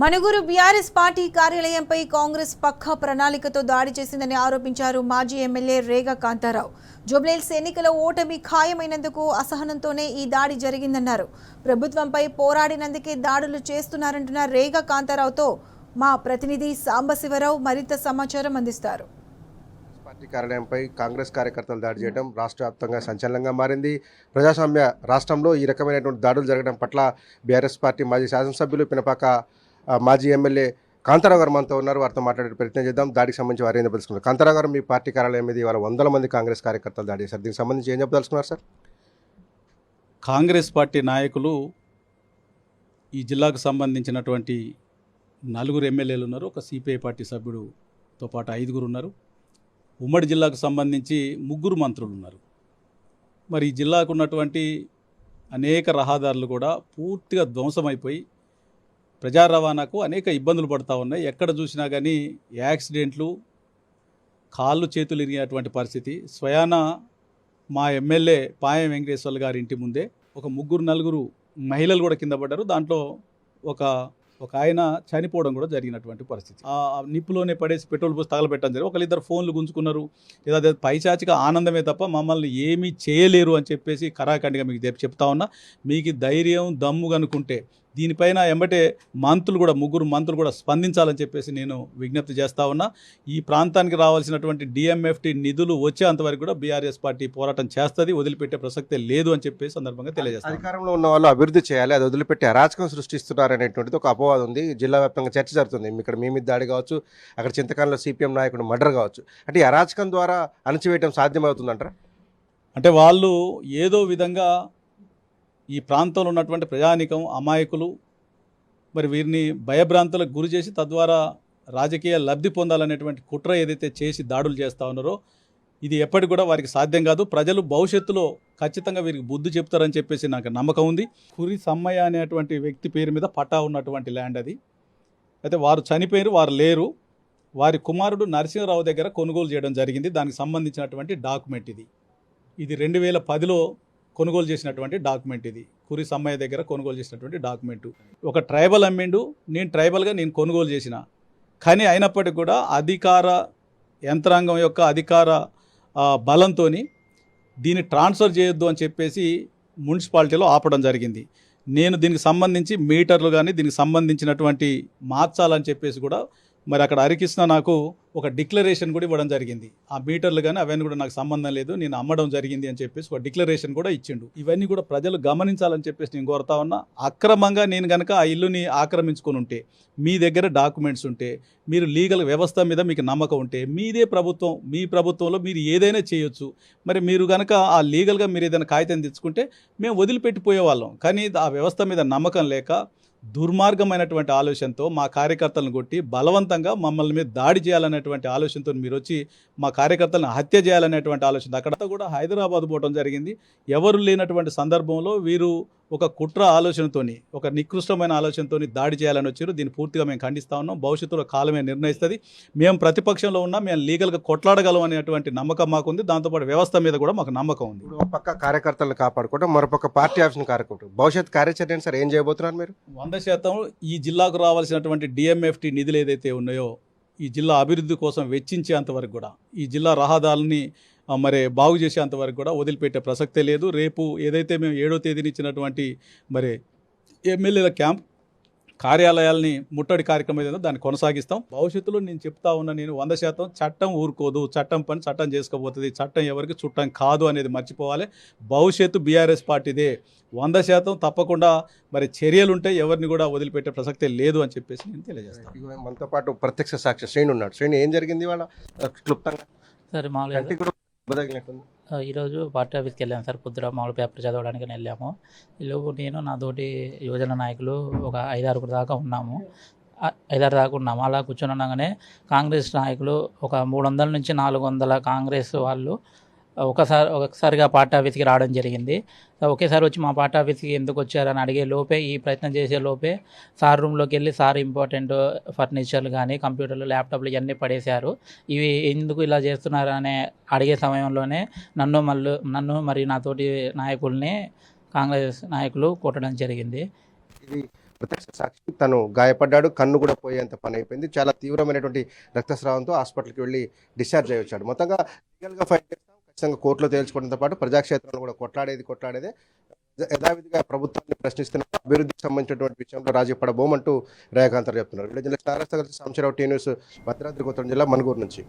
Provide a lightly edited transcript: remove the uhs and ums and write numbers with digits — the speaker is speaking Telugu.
మనుగురు బీఆర్ఎస్ పార్టీ కార్యాలయంపై కాంగ్రెస్ పక్కా ప్రణాళికతో దాడి చేసిందని ఆరోపించారు మాజీ ఎమ్మెల్యే రేగా కాంతారావు. జూబ్లీహిల్స్ ఎన్నికల ఓటమి ఖాయమైనందుకు అసహనంతోనే ఈ దాడి జరిగిందన్నారు. ప్రభుత్వంపై పోరాడినందుకే దాడులు చేస్తున్నారంటున్న రేగా కాంతారావుతో మా ప్రతినిధి సాంబశివరావు మరింత సమాచారం అందిస్తారు. పార్టీ కార్యాలయంపై కాంగ్రెస్ కార్యకర్తలు దాడి చేయడం రాష్ట్ర వ్యాప్తంగా సంచలనంగా మారింది. ప్రజాస్వామ్య రాష్ట్రంలో ఈ రకమైనటువంటి దాడులు జరగడం పట్ల బీఆర్ఎస్ పార్టీ మాజీ శాసనసభ్యులు పినపాక మాజీ ఎమ్మెల్యే కాంతారావు గారు మనతో ఉన్నారు. వారితో మాట్లాడే ప్రయత్నం చేద్దాం. దాడికి సంబంధించి వారు ఏం చెప్పదలుచుకున్నారు? కాంతారావు గారు, మీ పార్టీ కార్యాలయం మీద ఇవాళ 100 మంది కాంగ్రెస్ కార్యకర్తలు దాడి చేశారు. దీనికి సంబంధించి ఏం చెప్పదలుచుకున్నారు సార్? కాంగ్రెస్ పార్టీ నాయకులు ఈ జిల్లాకు సంబంధించినటువంటి 4 ఎమ్మెల్యేలు ఉన్నారు. ఒక సిపిఐ పార్టీ సభ్యుడుతో పాటు 5 ఉన్నారు. ఉమ్మడి జిల్లాకు సంబంధించి 3 మంత్రులు ఉన్నారు. మరి ఈ జిల్లాకు ఉన్నటువంటి అనేక రహదారులు కూడా పూర్తిగా ధ్వంసమైపోయి ప్రజా రవాణాకు అనేక ఇబ్బందులు పడుతూ ఉన్నాయి. ఎక్కడ చూసినా కానీ యాక్సిడెంట్లు, కాళ్ళు చేతులు ఇరిగినటువంటి పరిస్థితి. స్వయాన మా ఎమ్మెల్యే పాయం వెంకటేశ్వర్లు గారి ఇంటి ముందే ఒక 3-4 మహిళలు కూడా కింద పడ్డారు. దాంట్లో ఒక ఆయన చనిపోవడం కూడా జరిగినటువంటి పరిస్థితి. ఆ నిప్పులోనే పడేసి పెట్రోల్ పోసి తగలబెట్టడం జరిగింది. ఒకళ్ళిద్దరు ఫోన్లు గుంజుకున్నారు. ఏదో పైచాచిక ఆనందమే తప్ప మమ్మల్ని ఏమీ చేయలేరు అని చెప్పేసి కరాఖండిగా మీకు చెప్తా ఉన్నా. మీకు ధైర్యం దమ్ము కనుకుంటే దీనిపైన ఎంబటే మంత్రులు కూడా 3 మంత్రులు కూడా స్పందించాలని చెప్పేసి నేను విజ్ఞప్తి చేస్తూ ఉన్నా. ఈ ప్రాంతానికి రావాల్సినటువంటి డిఎంఎఫ్టి నిధులు వచ్చేంతవరకు కూడా బీఆర్ఎస్ పార్టీ పోరాటం చేస్తుంది, వదిలిపెట్టే ప్రసక్తే లేదు అని చెప్పేసి సందర్భంగా తెలియజేస్తాను. అధికారంలో ఉన్న వాళ్ళు అభివృద్ధి చేయాలి, అది వదిలిపెట్టి అరాచకం సృష్టిస్తున్నారనేటువంటిది ఒక అపవాదం ఉంది. జిల్లా వ్యాప్తంగా చర్చ జరుగుతుంది. ఇక్కడ మీ మీద దాడి కావచ్చు, అక్కడ చింతకాలంలో సిపిఎం నాయకుడు మర్డర్ కావచ్చు. అంటే ఈ అరాచకం ద్వారా అణచివేయడం సాధ్యమవుతుందంటారా? అంటే వాళ్ళు ఏదో విధంగా ఈ ప్రాంతంలో ఉన్నటువంటి ప్రజానీకం, అమాయకులు మరి వీరిని భయభ్రాంతులకు గురి చేసి తద్వారా రాజకీయ లబ్ధి పొందాలనేటువంటి కుట్ర ఏదైతే చేసి దాడులు చేస్తూ ఉన్నారో ఇది ఎప్పటికి కూడా వారికి సాధ్యం కాదు. ప్రజలు భవిష్యత్తులో ఖచ్చితంగా వీరికి బుద్ధి చెప్తారని చెప్పేసి నాకు నమ్మకం ఉంది. కురి సమ్మయ్య అనేటువంటి వ్యక్తి పేరు మీద పట్టా ఉన్నటువంటి ల్యాండ్ అది. అయితే వారు చనిపోయారు, వారు లేరు. వారి కుమారుడు నరసింహరావు దగ్గర కొనుగోలు చేయడం జరిగింది. దానికి సంబంధించినటువంటి డాక్యుమెంట్ ఇది 2010లో కొనుగోలు చేసినటువంటి డాక్యుమెంట్. ఇది కురి సమ్మయ్య దగ్గర కొనుగోలు చేసినటువంటి డాక్యుమెంటు. ఒక ట్రైబల్ అమ్మిండు, నేను ట్రైబల్గా నేను కొనుగోలు చేసిన. కానీ అయినప్పటికీ కూడా అధికార యంత్రాంగం యొక్క అధికార బలంతో దీన్ని ట్రాన్స్ఫర్ చేయొద్దు అని చెప్పేసి మున్సిపాలిటీలో ఆపడం జరిగింది. నేను దీనికి సంబంధించి మీటర్లు కానీ దీనికి సంబంధించినటువంటి మార్చాలని చెప్పేసి కూడా మరి అక్కడ హరికృష్ణ నాకు ఒక డిక్లరేషన్ కూడా ఇవ్వడం జరిగింది. ఆ మీటర్లు కానీ అవన్నీ కూడా నాకు సంబంధం లేదు, నేను అమ్మడం జరిగింది అని చెప్పేసి ఒక డిక్లరేషన్ కూడా ఇచ్చిండు. ఇవన్నీ కూడా ప్రజలు గమనించాలని చెప్పేసి నేను కోరుతా ఉన్నా. అక్రమంగా నేను కనుక ఆ ఇల్లుని ఆక్రమించుకొని ఉంటే, మీ దగ్గర డాక్యుమెంట్స్ ఉంటే, మీరు లీగల్ వ్యవస్థ మీద మీకు నమ్మకం ఉంటే, మీదే ప్రభుత్వం, మీ ప్రభుత్వంలో మీరు ఏదైనా చేయొచ్చు. మరి మీరు కనుక ఆ లీగల్గా మీరు ఏదైనా కాగితం తెచ్చుకుంటే మేము వదిలిపెట్టిపోయేవాళ్ళం. కానీ ఆ వ్యవస్థ మీద నమ్మకం లేక దుర్మార్గమైనటువంటి ఆలోచనతో మా కార్యకర్తలను కొట్టి బలవంతంగా మమ్మల్ని మీద దాడి చేయాలనేటువంటి ఆలోచనతో మీరు వచ్చి మా కార్యకర్తలను హత్య చేయాలనేటువంటి ఆలోచన అక్కడ కూడా హైదరాబాద్ పోవడం జరిగింది. ఎవరు లేనటువంటి సందర్భంలో వీరు ఒక కుట్ర ఆలోచనతోని, ఒక నికృష్టమైన ఆలోచనతోని దాడి చేయాలని వచ్చారు. దీన్ని పూర్తిగా మేము ఖండిస్తూ ఉన్నాం. భవిష్యత్తులో కాలమే నిర్ణయిస్తుంది. మేము ప్రతిపక్షంలో ఉన్నా మేము లీగల్గా కొట్లాడగలం అనేటువంటి నమ్మకం మాకుంది. దాంతోపాటు వ్యవస్థ మీద కూడా మాకు నమ్మకం ఉంది. ఒక పక్క కార్యకర్తలను కాపాడుకోవడం, మరోపక్క పార్టీ ఆఫీస్ని కాపాడుకోవడం, భవిష్యత్ కార్యాచరణ సార్ ఏం చేయబోతున్నారు మీరు? 100% ఈ జిల్లాకు రావాల్సినటువంటి డిఎంఎఫ్టి నిధులు ఏదైతే ఉన్నాయో ఈ జిల్లా అభివృద్ధి కోసం వెచ్చించేంతవరకు కూడా, ఈ జిల్లా రహదారులని మరి బాగు చేసేంతవరకు కూడా వదిలిపెట్టే ప్రసక్తే లేదు. రేపు ఏదైతే మేము 7వ తేదీని ఇచ్చినటువంటి మరి ఎమ్మెల్యేల క్యాంప్ కార్యాలయాల్ని ముట్టడి కార్యక్రమం ఏదైనా దాన్ని కొనసాగిస్తాం. భవిష్యత్తులో నేను చెప్తా ఉన్నా, నేను 100% చట్టం ఊరుకోదు, చట్టం పని చట్టం చేసుకోబోతుంది, చట్టం ఎవరికి చుట్టం కాదు అనేది మర్చిపోవాలి. భవిష్యత్తు బీఆర్ఎస్ పార్టీదే. 100% తప్పకుండా మరి చర్యలుంటే ఎవరిని కూడా వదిలిపెట్టే ప్రసక్తే లేదు అని చెప్పేసి నేను తెలియజేస్తాను. మనతో పాటు ప్రత్యక్ష సాక్షి శ్రేణి ఉన్నాడు. శ్రేణి, ఏం జరిగింది వాళ్ళ క్లుప్తంగా? సార్ మామూలుగా ఈరోజు పార్టీ ఆఫీస్కి వెళ్ళాము సార్. పొద్దున మామూలు పేపర్ చదవడానికి వెళ్ళాము. నేను నాతోటి యువజన నాయకులు ఒక 5-6 దాకా ఉన్నాము. 5-6 దాకా ఉన్నాము. అలా కూర్చొని ఉండగానే కాంగ్రెస్ నాయకులు ఒక 300 నుంచి 400 కాంగ్రెస్ వాళ్ళు ఒకసారిగా పార్టీ ఆఫీస్కి రావడం జరిగింది. ఒకేసారి వచ్చి మా పార్టీ ఆఫీస్కి ఎందుకు వచ్చారని అడిగే లోపే, ఈ ప్రయత్నం చేసే లోపే సార్ రూమ్లోకి వెళ్ళి సార్ ఇంపార్టెంట్ ఫర్నిచర్లు కానీ కంప్యూటర్లు, ల్యాప్టాప్లు ఇవన్నీ పడేశారు. ఇవి ఎందుకు ఇలా చేస్తున్నారనే అడిగే సమయంలోనే నన్ను మరియు నాతోటి నాయకుల్ని కాంగ్రెస్ నాయకులు కొట్టడం జరిగింది. ఇది ప్రత్యక్ష సాక్షి. తను గాయపడ్డాడు, కన్ను కూడా పోయేంత పని అయిపోయింది. చాలా తీవ్రమైనటువంటి రక్తస్రావంతో హాస్పిటల్కి వెళ్ళి డిశ్చార్జ్ అయ్యి వచ్చాడు. మొత్తంగా లీగల్గా ఫైట్ చేస్తాం, ఖచ్చితంగా కోర్టులో తేల్చుకోవడంతో పాటు ప్రజాక్షేత్రంలో కూడా కొట్లాడేదే యథావిధిగా ప్రభుత్వాన్ని ప్రశ్నిస్తున్న అభివృద్ధికి సంబంధించినటువంటి విషయంలో రాజీ పడబోమంటూ రేఖాంతర్ చెప్తున్నారు. Video journalist Narayana Sagar, Sambasivarao, T news, Bhadradri Kothagudem జిల్లా, మనుగూరు నుంచి.